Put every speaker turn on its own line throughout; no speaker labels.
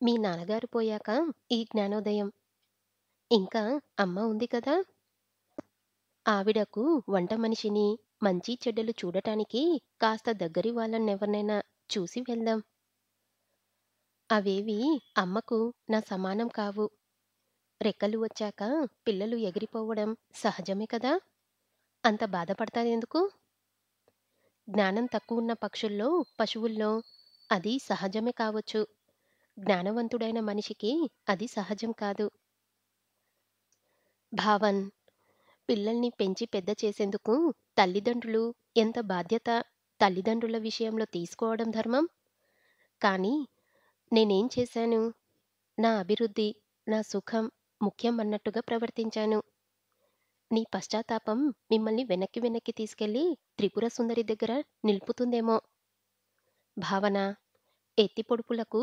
మీ నాన్నగారు పోయాక ఈ జ్ఞానోదయం. ఇంకా అమ్మ ఉంది కదా! ఆవిడకు వంట మనిషిని, మంచి చెడ్డలు చూడటానికి కాస్త దగ్గరి వాళ్ళనెవరినైనా చూసి వెళ్దాం. అవేవీ అమ్మకు నా సమానం కావు. రెక్కలు వచ్చాక పిల్లలు ఎగిరిపోవడం సహజమే కదా! అంత బాధపడతారెందుకు? జ్ఞానం తక్కువున్న పక్షుల్లో, పశువుల్లో అది సహజమే కావచ్చు. జ్ఞానవంతుడైన మనిషికి అది సహజం కాదు. భావన్, పిల్లల్ని పెంచి పెద్ద చేసేందుకు తల్లిదండ్రులు ఎంత బాధ్యత తల్లిదండ్రుల విషయంలో తీసుకోవడం ధర్మం. కానీ నేనేం చేశాను? నా అభివృద్ధి, నా సుఖం ముఖ్యం అన్నట్టుగా ప్రవర్తించాను. నీ పశ్చాత్తాపం మిమ్మల్ని వెనక్కి వెనక్కి తీసుకెళ్ళి త్రిపుర సుందరి దగ్గర నిలుపుతుందేమో. భావన, ఎత్తి పొడుపులకు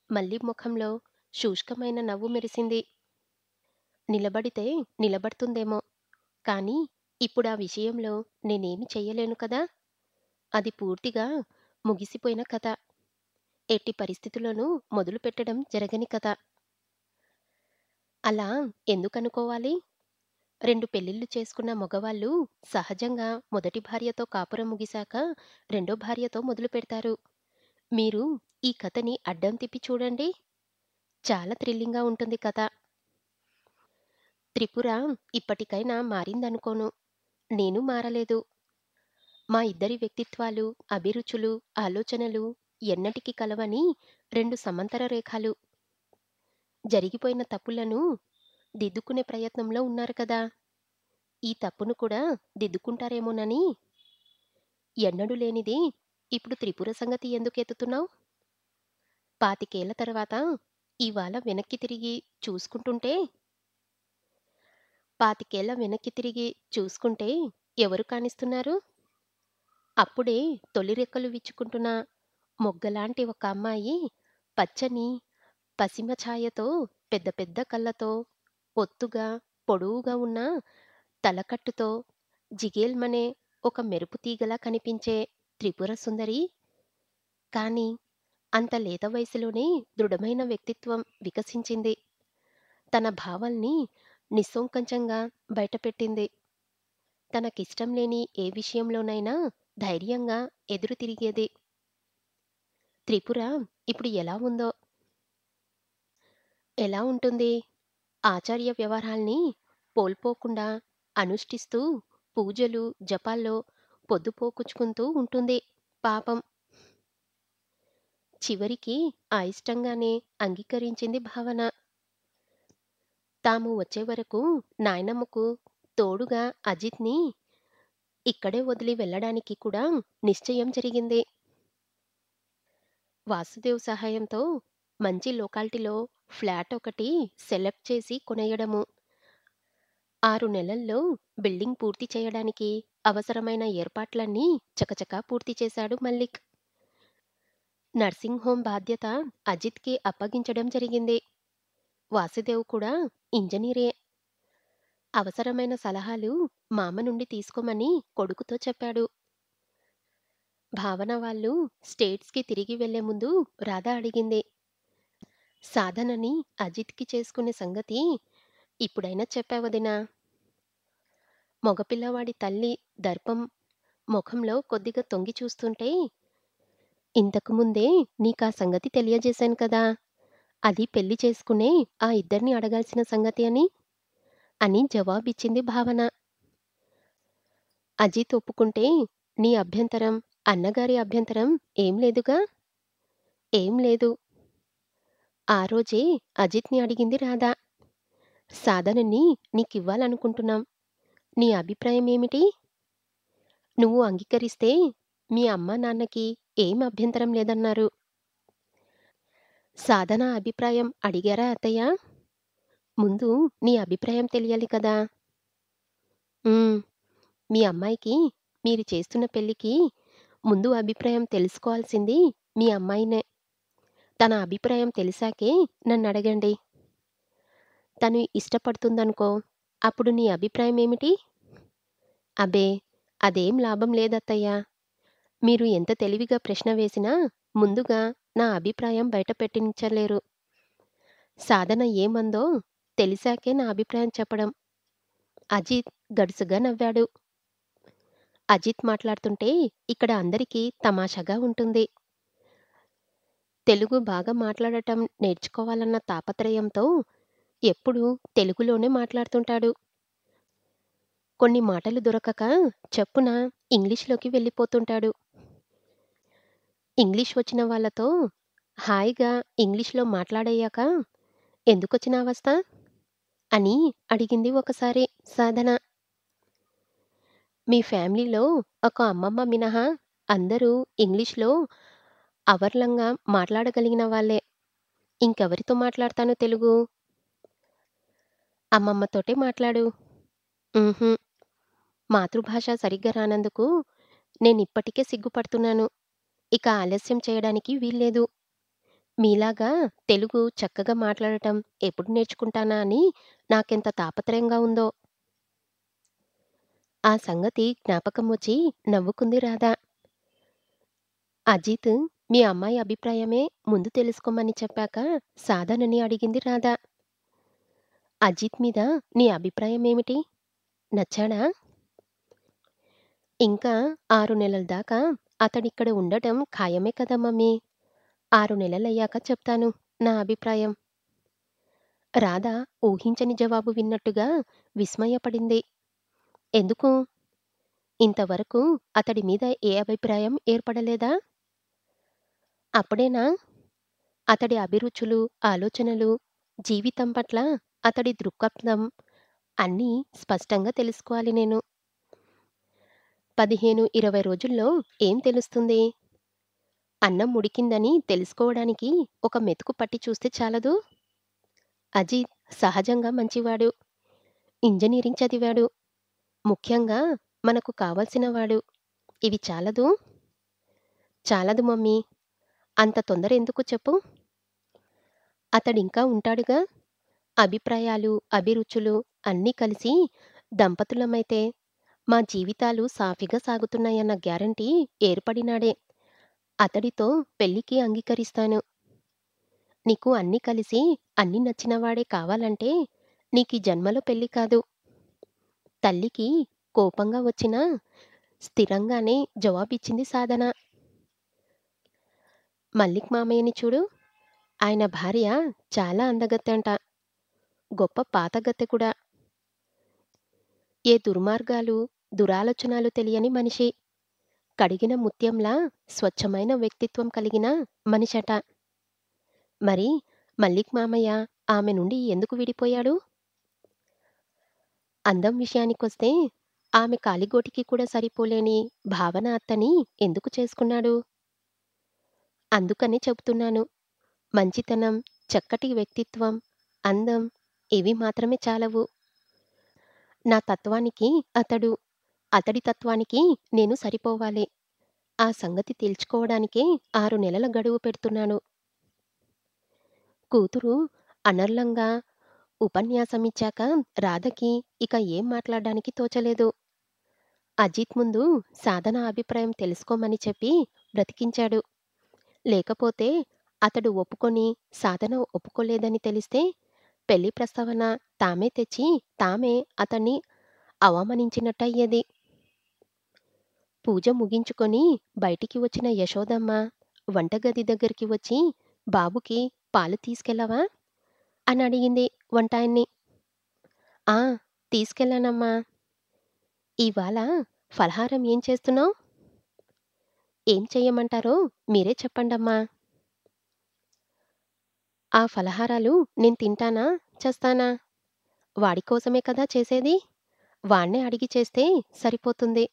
మళ్ళీ ముఖంలో శుష్కమైన నవ్వు మెరిసింది. నిలబడితే నిలబడుతుందేమో. కానీ ఇప్పుడా విషయంలో నేనేమి చెయ్యలేను కదా! అది పూర్తిగా ముగిసిపోయిన కథ. ఎట్టి పరిస్థితుల్లోనూ మొదలుపెట్టడం జరగని కథ. అలా ఎందుకనుకోవాలి? 2 పెళ్ళిళ్ళు చేసుకున్న మగవాళ్ళు సహజంగా మొదటి భార్యతో కాపురం ముగిశాక రెండో భార్యతో మొదలుపెడతారు. మీరు ఈ కథని అడ్డం తిప్పి చూడండి. చాలా థ్రిల్లింగ్‌గా ఉంటుంది కథ. త్రిపుర ఇప్పటికైనా మారిందనుకోను. నేను మారలేదు. మా ఇద్దరి వ్యక్తిత్వాలు, అభిరుచులు, ఆలోచనలు ఎన్నటికి కలవని 2 సమాంతర రేఖలు. జరిగిపోయిన తప్పులను దిద్దుకునే ప్రయత్నంలో ఉన్నారు కదా! ఈ తప్పును కూడా దిద్దుకుంటారేమోనని. ఎన్నడూ లేనిది ఇప్పుడు త్రిపుర సంగతి ఎందుకెత్తుతున్నావు? 25 తర్వాత ఇవాళ వెనక్కి తిరిగి చూసుకుంటుంటే 25 వెనక్కి తిరిగి చూసుకుంటే ఎవరు కానిస్తున్నారు? అప్పుడే తొలి రెక్కలు విచ్చుకుంటున్న మొగ్గలాంటి ఒక అమ్మాయి పచ్చని పసిమ ఛాయతో, పెద్ద పెద్ద కళ్ళతో, ఒత్తుగా, పొడవుగా ఉన్న తలకట్టుతో, జిగేల్మనే ఒక మెరుపు తీగలా కనిపించే త్రిపుర సుందరి. కానీ అంత లేత వయసులోనే దృఢమైన వ్యక్తిత్వం వికసించింది. తన భావాల్ని నిస్సంకోచంగా బయటపెట్టింది. తనకిష్టం లేని ఏ విషయంలోనైనా ధైర్యంగా ఎదురు తిరిగేది. త్రిపుర ఇప్పుడు ఎలా ఉందో? ఎలా ఉంటుంది? ఆచార్య వ్యవహారాల్ని కోల్పోకుండా అనుష్ఠిస్తూ పూజలు, జపాల్లో పొద్దుపోకుచుకుంటూ ఉంటుంది పాపం. చివరికి అయిష్టంగానే అంగీకరించింది భావన. తాము వచ్చే వరకు నాయనమ్మకు తోడుగా అజిత్‌ని ఇక్కడే వదిలి వెళ్ళడానికి కూడా నిశ్చయం జరిగింది. వాసుదేవ్ సహాయంతో మంచి లొకాలిటీలో ఫ్లాట్ ఒకటి సెలెక్ట్ చేసి కొనేయడము. 6 నెలల్లో బిల్డింగ్ పూర్తి చేయడానికి అవసరమైన ఏర్పాట్లన్నీ చకచకా పూర్తి చేశాడు మల్లిక్. నర్సింగ్ హోమ్ బాధ్యత అజిత్‌కి అప్పగించడం జరిగింది. వాసుదేవ్ కూడా ఇంజనీరే. అవసరమైన సలహాలు మామ నుండి తీసుకోమని కొడుకుతో చెప్పాడు. భావన వాళ్ళు స్టేట్స్‌కి తిరిగి వెళ్లే ముందు రాధ అడిగింది. సాధనని అజిత్‌కి చేసుకునే సంగతి ఇప్పుడైనా చెప్పావదినా? మగపిల్లవాడి తల్లి దర్పం మొఖంలో కొద్దిగా తొంగి చూస్తుంటే, ఇంతకు ముందే నీకా సంగతి తెలియజేశాను కదా! అది పెళ్లి చేసుకునే ఆ ఇద్దరిని అడగాల్సిన సంగతి అని జవాబిచ్చింది భావన. అజిత్ ఒప్పుకుంటే నీ అభ్యంతరం, అన్నగారి అభ్యంతరం ఏం లేదుగా? ఏం లేదు. ఆ రోజే అజిత్‌ని అడిగింది రాధ. సాధనని నీకివ్వాలనుకుంటున్నాం. నీ అభిప్రాయం ఏమిటి? నువ్వు అంగీకరిస్తే మీ అమ్మా నాన్నకి ఏం అభ్యంతరం లేదన్నారు. సాధన అభిప్రాయం అడిగారా అత్తయ్య? ముందు నీ అభిప్రాయం తెలియాలి కదా! హ్మ్. మీ అమ్మాయికి మీరు చేస్తున్న పెళ్ళికి ముందు అభిప్రాయం తెలుసుకోవాల్సింది మీ అమ్మాయినే. తన అభిప్రాయం తెలిసాకే నన్నడగండి. తను ఇష్టపడుతుందనుకో, అప్పుడు నీ అభిప్రాయం ఏమిటి? అబ్బే! అదేం లాభం లేదత్తయ్య. మీరు ఎంత తెలివిగా ప్రశ్న వేసినా ముందుగా నా అభిప్రాయం బయట పెట్టనిచ్చలేరు. సాధన ఏమందో తెలిసాకే నా అభిప్రాయం చెప్పడం. అజిత్ గడుసుగా నవ్వాడు. అజిత్ మాట్లాడుతుంటే ఇక్కడ అందరికీ తమాషాగా ఉంటుంది. తెలుగు బాగా మాట్లాడటం నేర్చుకోవాలన్న తాపత్రయంతో ఎప్పుడూ తెలుగులోనే మాట్లాడుతుంటాడు. కొన్ని మాటలు దొరకక చప్పున ఇంగ్లీష్‌లోకి వెళ్ళిపోతుంటాడు. ఇంగ్లీష్ వచ్చిన వాళ్ళతో హాయిగా ఇంగ్లీష్‌లో మాట్లాడయ్యాక ఎందుకొచ్చిన అవస్థ? అని అడిగింది ఒకసారి సాధన. మీ ఫ్యామిలీలో ఒక అమ్మమ్మ మినహా అందరూ ఇంగ్లీష్‌లో అవర్లంగా మాట్లాడగలిగిన వాళ్ళే. ఇంకెవరితో మాట్లాడతాను తెలుగు? అమ్మమ్మతోటే మాట్లాడు. హుహు. మాతృభాష సరిగ్గా రానందుకు నేనిప్పటికే సిగ్గుపడుతున్నాను. ఇక ఆలస్యం చేయడానికి వీల్లేదు. మీలాగా తెలుగు చక్కగా మాట్లాడటం ఎప్పుడు నేర్చుకుంటానా అని నాకెంత తాపత్రయంగా ఉందో. ఆ సంగతి జ్ఞాపకం వచ్చి నవ్వుకుంది రాధ. అజిత్ మీ అమ్మాయి అభిప్రాయమే ముందు తెలుసుకోమని చెప్పాక సాధనని అడిగింది రాధ. అజిత్ మీద నీ అభిప్రాయమేమిటి? నచ్చాడా? ఇంకా 6 నెలల దాకా అతడిక్కడ ఉండటం ఖాయమే కదా మమ్మీ! 6 నెలలయ్యాక చెప్తాను నా అభిప్రాయం. రాధ ఊహించని జవాబు విన్నట్టుగా విస్మయపడింది. ఎందుకు? ఇంతవరకు అతడి మీద ఏ అభిప్రాయం ఏర్పడలేదా? అప్పుడేనా? అతడి అభిరుచులు, ఆలోచనలు, జీవితం పట్ల అతడి దృక్పథం అన్నీ స్పష్టంగా తెలుసుకోవాలి నేను. 15, 20 రోజుల్లో ఏం తెలుస్తుంది? అన్నం ఉడికిందని తెలుసుకోవడానికి ఒక మెతుకు పట్టి చూస్తే చాలదూ? అజిత్ సహజంగా మంచివాడు. ఇంజినీరింగ్ చదివాడు. ముఖ్యంగా మనకు కావాల్సినవాడు. ఇవి చాలదూ? చాలదు మమ్మీ! అంత తొందర ఎందుకు చెప్పు? అతడింకా ఉంటాడుగా? అభిప్రాయాలు, అభిరుచులు అన్నీ కలిసి దంపతులమైతే మా జీవితాలు సాఫీగా సాగుతున్నాయన్న గ్యారంటీ ఏర్పడినాడే. అతడితో పెళ్ళికి అంగీకరిస్తాను. నీకు అన్నీ కలిసి అన్నీ నచ్చినవాడే కావాలంటే నీకీ జన్మలో పెళ్లి కాదు. తల్లికి కోపంగా వచ్చినా స్థిరంగానే జవాబిచ్చింది సాధన. మల్లిక్ మామయ్యని చూడు. ఆయన భార్య చాలా అందగత్తెంట. గొప్ప పాతగత్తె కూడా. ఏ దుర్మార్గాలు, దురాలోచనలు తెలియని మనిషి. కడిగిన ముత్యంలా స్వచ్ఛమైన వ్యక్తిత్వం కలిగిన మనిషట. మరి మల్లిక్ మామయ్య ఆమె నుండి ఎందుకు విడిపోయాడు? అందం విషయానికొస్తే ఆమె కాలిగోటికి కూడా సరిపోలేని భావన అత్తని ఎందుకు చేసుకున్నాడు? అందుకనే చెబుతున్నాను. మంచితనం, చక్కటి వ్యక్తిత్వం, అందం ఇవి మాత్రమే చాలవు. నా తత్వానికి అతడు, అతడి తత్వానికి నేను సరిపోవాలి. ఆ సంగతి తేల్చుకోవడానికే 6 నెలల గడువు పెడుతున్నాను. కూతురు అనర్లంగా ఉపన్యాసమిచ్చాక రాధకి ఇక ఏం మాట్లాడ్డానికి తోచలేదు. అజిత్ ముందు సాధన అభిప్రాయం తెలుసుకోమని చెప్పి బ్రతికించాడు. లేకపోతే అతడు ఒప్పుకొని సాధన ఒప్పుకోలేదని తెలిస్తే పెళ్లి ప్రస్తావన తామే తెచ్చి తామే అతన్ని అవమానించినట్టయ్యేది. పూజ ముగించుకొని బయటికి వచ్చిన యశోదమ్మ వంటగది దగ్గరికి వచ్చి బాబుకి పాలు తీసుకెళ్ళవా? అని అడిగింది వంటాయన్ని. ఆ, తీసుకెళ్ళానమ్మా. ఇవాళ ఫలహారం ఏం చేస్తున్నావు? ఏం చెయ్యమంటారో మీరే చెప్పండమ్మా. ఆ ఫలహారాలు నేను తింటానా? చస్తానా? వాడి కోసమే కదా చేసేది. వాణ్ణే అడిగి చేస్తే సరిపోతుంది.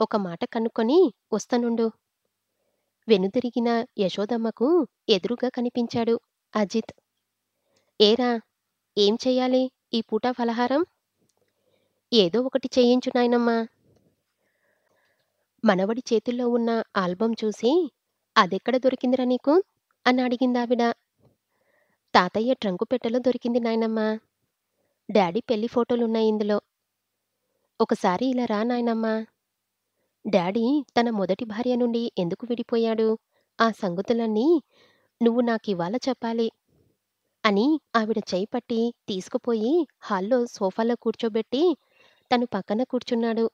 ఒక మాట కనుక్కొని వస్తనుండు. వెనుదిరిగిన యశోదమ్మకు ఎదురుగా కనిపించాడు అజిత్. ఏరా, ఏం చెయ్యాలి ఈ పూట ఫలహారం? ఏదో ఒకటి చేయించు నాయనమ్మా. మనవడి చేతుల్లో ఉన్న ఆల్బం చూసి అదెక్కడ దొరికిందిరా నీకు? అని అడిగిందావిడ. తాతయ్య ట్రంకు పెట్టెలో దొరికింది నాయనమ్మా. డాడీ పెళ్లి ఫోటోలున్నాయి ఇందులో. ఒకసారి ఇలా రా నాయనమ్మా. డాడీ తన మొదటి భార్య నుండి ఎందుకు విడిపోయాడు? ఆ సంగతులన్నీ నువ్వు నాకివాళ చెప్పాలి. అని ఆవిడ చెయ్యి పట్టి తీసుకుపోయి హాల్‌లో సోఫాలో కూర్చోబెట్టి తను పక్కన కూర్చున్నాడు.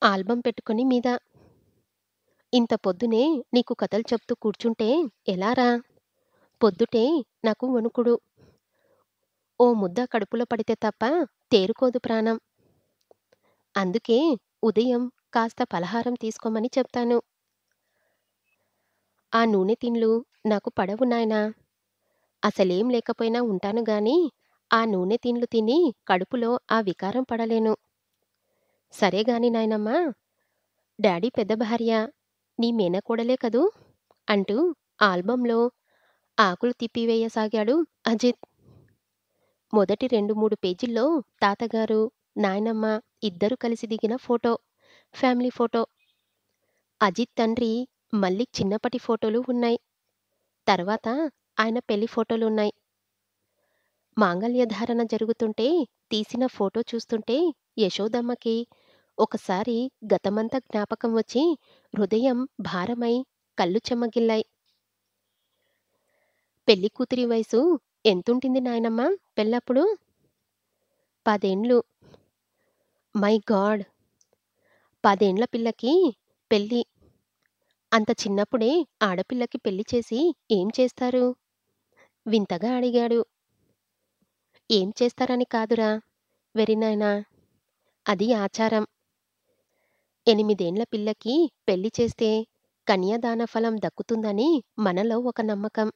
ఆల్బమ్ పెట్టుకొని మీద. ఇంత పొద్దునే నీకు కథలు చెప్తూ కూర్చుంటే ఎలారా? పొద్దుటే నాకు వణుకుడు. ఓ ముద్ద కడుపులో పడితే తప్ప తేరుకోదు ప్రాణం. అందుకే ఉదయం కాస్త పలహారం తీసుకోమని చెప్తాను. ఆ నూనె తిండ్లు నాకు పడవు నాయనా. అసలేం లేకపోయినా ఉంటాను గాని, ఆ నూనె తిండ్లు తిని కడుపులో ఆ వికారం పడలేను. సరే గాని నాయనమ్మా, డాడీ పెద్ద భార్య, నీ మేనకోడలే కదూ! అంటూ ఆల్బంలో ఆకులు తిప్పివేయసాగాడు అజిత్. మొదటి 2, 3 పేజీల్లో తాతగారు, నాయనమ్మ ఇద్దరూ కలిసి దిగిన ఫోటో. Family photo. అజిత్ తండ్రి మల్లిక్ చిన్నప్పటి ఫోటోలు ఉన్నాయి. తర్వాత ఆయన పెళ్లి ఫోటోలున్నాయి. మాంగల్యధారణ జరుగుతుంటే తీసిన ఫోటో చూస్తుంటే యశోదమ్మకి ఒకసారి గతమంతా జ్ఞాపకం వచ్చి హృదయం భారమై కళ్ళు చెమ్మగిల్లాయి. పెళ్లి కూతురి వయసు ఎంతుంటుంది నాయనమ్మ పెళ్ళప్పుడు? 10 ఏండ్లు. My God! 10 ఏండ్ల పిల్లకి పెళ్లి. అంత చిన్నప్పుడే ఆడపిల్లకి పెళ్లి చేసి ఏం చేస్తారు? వింతగా అడిగాడు. ఏం చేస్తారని కాదురా వెర్రినాయనా! అది ఆచారం. 8 ఏండ్ల పిల్లకి పెళ్లి చేస్తే కన్యాదాన ఫలం దక్కుతుందని మనలో ఒక నమ్మకం.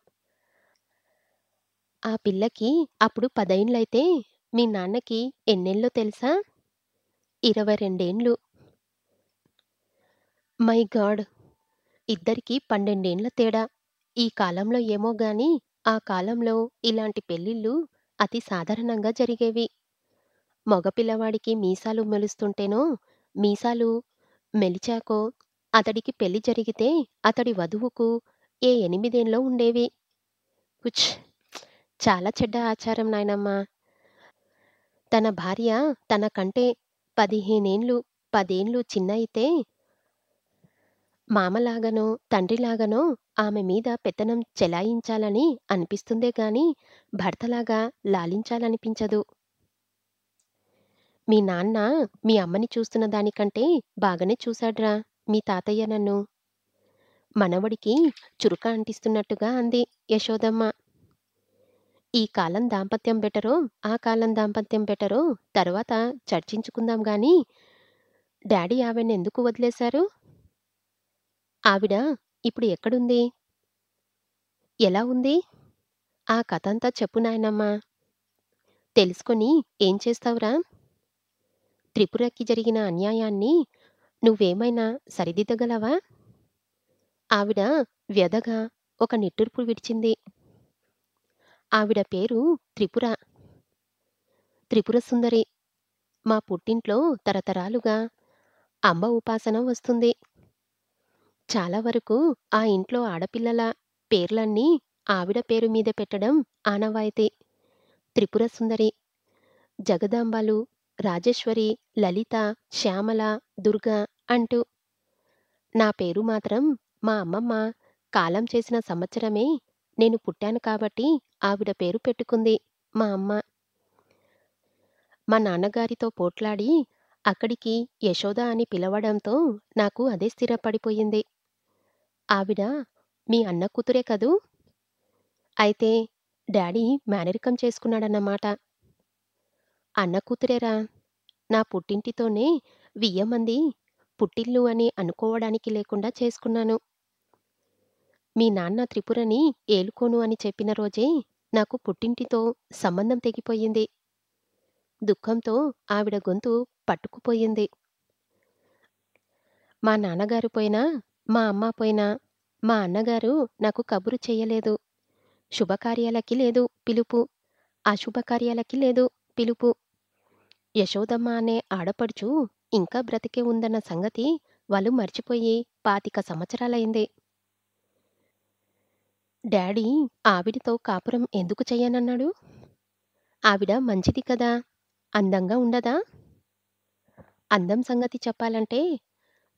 ఆ పిల్లకి అప్పుడు 10 ఏండ్లయితే మీ నాన్నకి ఎన్నేళ్ళో తెలుసా? 22 ఏండ్లు. My God! ఇద్దరికీ 12 ఏండ్ల తేడా. ఈ కాలంలో ఏమో గాని, ఆ కాలంలో ఇలాంటి పెళ్ళిళ్ళు అతి సాధారణంగా జరిగేవి. మగ పిల్లవాడికి మీసాలు మొలుస్తుంటేనో, మీసాలు మెలిచాకో అతడికి పెళ్లి జరిగితే అతడి వధువుకు ఏ 8 ఏండ్లో ఉండేవి. ఉచ్! చాలా చెడ్డ ఆచారం నాయనమ్మా! తన భార్య తనకంటే 15 ఏండ్లు, 10 ఏండ్లు చిన్న అయితే మామలాగానో, తండ్రిలాగానో ఆమె మీద పెత్తనం చెలాయించాలని అనిపిస్తుందే గాని, భర్తలాగా లాలించాలనిపించదు. మీ నాన్న మీ అమ్మని చూస్తున్న దానికంటే బాగానే చూశాడ్రా మీ తాతయ్య నన్ను. మనవడికి చురక అంటిస్తున్నట్టుగా అంది యశోదమ్మ. ఈ కాలం దాంపత్యం బెటరో, ఆ కాలం దాంపత్యం బెటరో తర్వాత చర్చించుకుందాం గానీ, డాడీ ఆవిడనెందుకు వదిలేశారు? ఆవిడ ఇప్పుడు ఎక్కడుంది? ఎలా ఉంది? ఆ కథంతా చెప్పు నాయనమ్మా! తెలుసుకొని ఏం చేస్తావురా? త్రిపురకి జరిగిన అన్యాయాన్ని నువ్వేమైనా సరిదిద్దగలవా? ఆవిడ వ్యధగా ఒక నిట్టూర్పు విడిచింది. ఆవిడ పేరు త్రిపుర. త్రిపుర సుందరి. మా పుట్టింట్లో తరతరాలుగా అంబ ఉపాసన వస్తుంది. చాలా వరకు ఆ ఇంట్లో ఆడపిల్లల పేర్లన్నీ ఆవిడ పేరు మీద పెట్టడం ఆనవాయితీ. త్రిపుర సుందరి, జగదాంబలు, రాజేశ్వరి, లలిత, శ్యామల, దుర్గ అంటూ. నా పేరు మాత్రం మా అమ్మమ్మ కాలం చేసిన సంవత్సరమే నేను పుట్టాను కాబట్టి ఆవిడ పేరు పెట్టుకుంది మా అమ్మ. మా నాన్నగారితో పోట్లాడి అక్కడికి యశోద అని పిలవడంతో నాకు అదే స్థిరపడిపోయింది. ఆవిడ మీ అన్న కూతురే కదూ? అయితే డాడీ మేనరికం చేసుకున్నాడన్నమాట. అన్న కూతురేరా. నా పుట్టింటితోనే వియ్యమంది పుట్టిల్లు అని అనుకోవడానికి లేకుండా చేసుకున్నాను. మీ నాన్న త్రిపురని ఏలుకోను అని చెప్పిన రోజే నాకు పుట్టింటితో సంబంధం తెగిపోయింది. దుఃఖంతో ఆవిడ గొంతు పట్టుకుపోయింది. మా నాన్నగారు పోయినా, మా అమ్మ పోయినా, మా అన్నగారు నాకు కబురు చెయ్యలేదు. శుభకార్యాలకి లేదు పిలుపు. అశుభకార్యాలకి లేదు పిలుపు. యశోదమ్మ అనే ఆడపడుచు ఇంకా బ్రతికే ఉందన్న సంగతి వాళ్ళు మర్చిపోయి 25 సంవత్సరాలయింది. డాడీ ఆవిడతో కాపురం ఎందుకు చెయ్యనన్నాడు? ఆవిడ మంచిది కదా! అందంగా ఉండదా? అందం సంగతి చెప్పాలంటే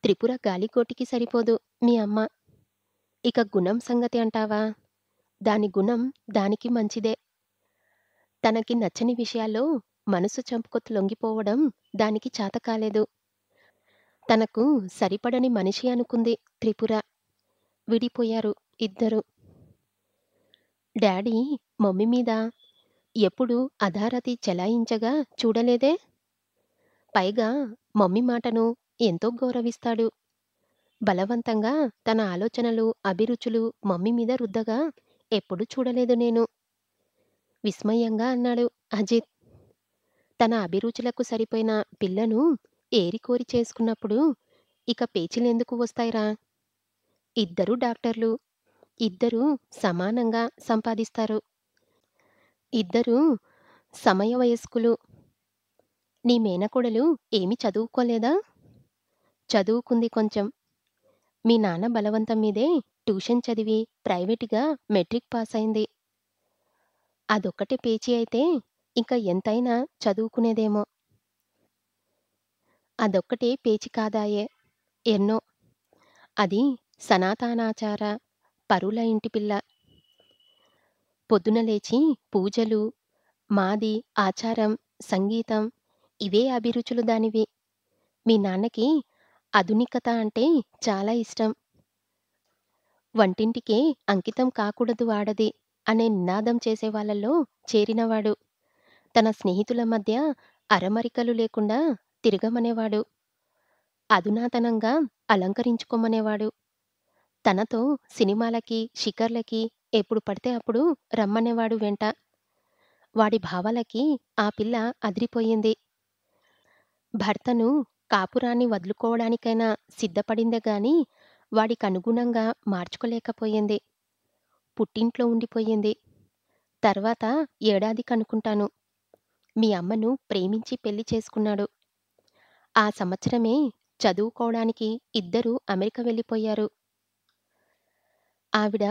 త్రిపుర గాలిగోటికి సరిపోదు మీ అమ్మ. ఇక గుణం సంగతి అంటావా? దాని గుణం దానికి మంచిదే. తనకి నచ్చని విషయాల్లో మనసు చంపుకు లొంగిపోవడం దానికి చాతకాలేదు. తనకు సరిపడని మనిషి అనుకుంది త్రిపుర. విడిపోయారు ఇద్దరు. డాడీ మమ్మీ మీద ఎప్పుడూ అధారతి చెలాయించగా చూడలేదే? పైగా మమ్మీ మాటను ఎంతో గౌరవిస్తాడు. బలవంతంగా తన ఆలోచనలు, అభిరుచులు మమ్మీ మీద రుద్దగా ఎప్పుడూ చూడలేదు నేను. విస్మయంగా అన్నాడు అజిత్. తన అభిరుచులకు సరిపోయిన పిల్లను ఏరికోరి చేసుకున్నప్పుడు ఇక పేచీలెందుకు వస్తాయిరా? ఇద్దరూ డాక్టర్లు. ఇద్దరూ సమానంగా సంపాదిస్తారు. ఇద్దరూ సమవయస్కులు. నీ మేనకోడలు ఏమీ చదువుకోలేదా? చదువుకుంది కొంచెం. మీ నాన్న బలవంతం మీదే ట్యూషన్ చదివి ప్రైవేటుగా మెట్రిక్ పాసయింది. అదొక్కటే పేచీ అయితే ఇంక ఎంతైనా చదువుకునేదేమో. అదొక్కటే పేచీ కాదాయె. ఎన్నో. అది సనాతనాచార పరుల ఇంటి పిల్ల. పొద్దున లేచి పూజలు, మాది ఆచారం, సంగీతం ఇవే అభిరుచులు దానివి. మీ నాన్నకి ఆధునికత అంటే చాలా ఇష్టం. వంటింటికే అంకితం కాకూడదు ఆడది అనే నినాదం చేసేవాళ్ళలో చేరినవాడు. తన స్నేహితుల మధ్య అరమరికలు లేకుండా తిరగమనేవాడు. అధునాతనంగా అలంకరించుకోమనేవాడు. తనతో సినిమాలకి, షికార్లకి ఎప్పుడు పడితే అప్పుడు రమ్మనేవాడు వెంట. వాడి భావాలకి ఆ పిల్ల అదిరిపోయింది. భర్తను, కాపురాన్ని వదులుకోవడానికైనా సిద్ధపడిందే గాని వాడికనుగుణంగా మార్చుకోలేకపోయింది. పుట్టింట్లో ఉండిపోయింది. తర్వాత ఏడాదికనుకుంటాను మీ అమ్మను ప్రేమించి పెళ్లి చేసుకున్నాడు. ఆ సంవత్సరమే చదువుకోవడానికి ఇద్దరూ అమెరికా వెళ్ళిపోయారు. ఆవిడ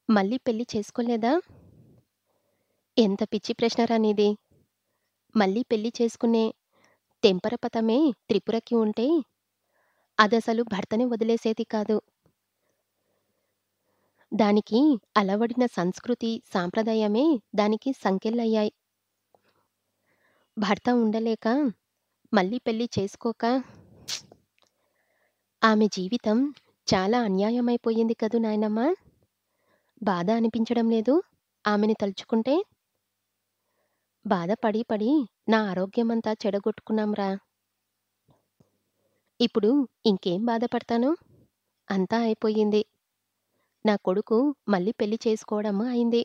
మళ్ళీ పెళ్లి చేసుకోలేదా? ఎంత పిచ్చి ప్రశ్నరా నీది! మళ్ళీ పెళ్లి చేసుకునే తెంపరపతమే త్రిపురకి ఉంటే అదసలు భర్తనే వదిలేసేది కాదు. దానికి అలవడిన సంస్కృతి, సాంప్రదాయమే దానికి సంకెళ్ళయ్యాయి. భర్త ఉండలేక, మళ్ళీ పెళ్లి చేసుకోక ఆమె జీవితం చాలా అన్యాయమైపోయింది కదూ నాయనమ్మా! బాధ అనిపించడం లేదు ఆమెని తలుచుకుంటే? బాధపడి పడి నా ఆరోగ్యమంతా చెడగొట్టుకున్నాంరా! ఇప్పుడు ఇంకేం బాధపడతాను? అంతా అయిపోయింది. నా కొడుకు మళ్ళీ పెళ్లి చేసుకోవడము అయింది.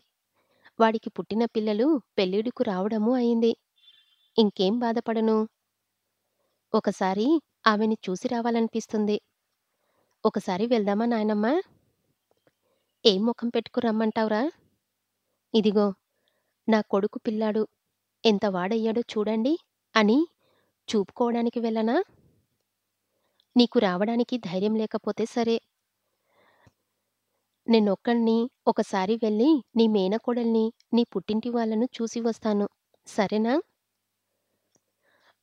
వాడికి పుట్టిన పిల్లలు పెళ్ళిడుకు రావడమూ అయింది. ఇంకేం బాధపడను? ఒకసారి ఆమెని చూసి రావాలనిపిస్తుంది. ఒకసారి వెళ్దామా నాయనమ్మా? ఏం మొఖం పెట్టుకు రమ్మంటావురా? ఇదిగో నా కొడుకు పిల్లాడు ఎంత వాడయ్యాడో చూడండి అని చూపుకోవడానికి వెళ్ళనా? నీకు రావడానికి ధైర్యం లేకపోతే సరే. నేనొక్కడిని ఒకసారి వెళ్ళి నీ మేనకోడల్ని, నీ పుట్టింటి వాళ్ళను చూసి వస్తాను. సరేనా?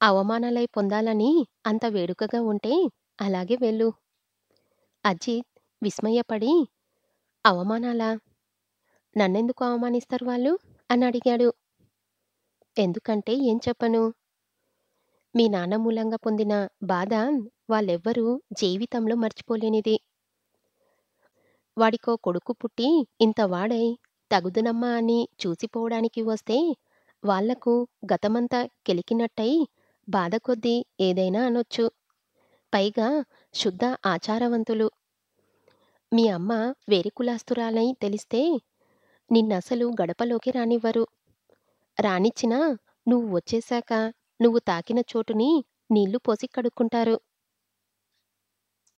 అవమానాలై పొందాలని అంత వేడుకగా ఉంటే అలాగే వెళ్ళు. అజిత్ విస్మయపడి అవమానాలా? నన్నెందుకు అవమానిస్తారు వాళ్ళు? అని అడిగాడు. ఎందుకంటే ఏం చెప్పను? మీ నాన్న మూలంగా పొందిన బాధ వాళ్ళెవ్వరూ జీవితంలో మర్చిపోలేనిది. వాడికో కొడుకు పుట్టి ఇంత వాడై తగుదునమ్మా అని చూసిపోవడానికి వస్తే వాళ్లకు గతమంతా కెలికినట్టయి బాధ కొద్దీ ఏదైనా అనొచ్చు. పైగా శుద్ధ ఆచారవంతులు. మీ అమ్మ వేరే కులాస్తురాలై తెలిస్తే నిన్నసలు గడపలోకి రానివ్వరు. రానిచ్చినా నువ్వు వచ్చేశాక నువ్వు తాకిన చోటుని నీళ్లు పోసి కడుక్కుంటారు.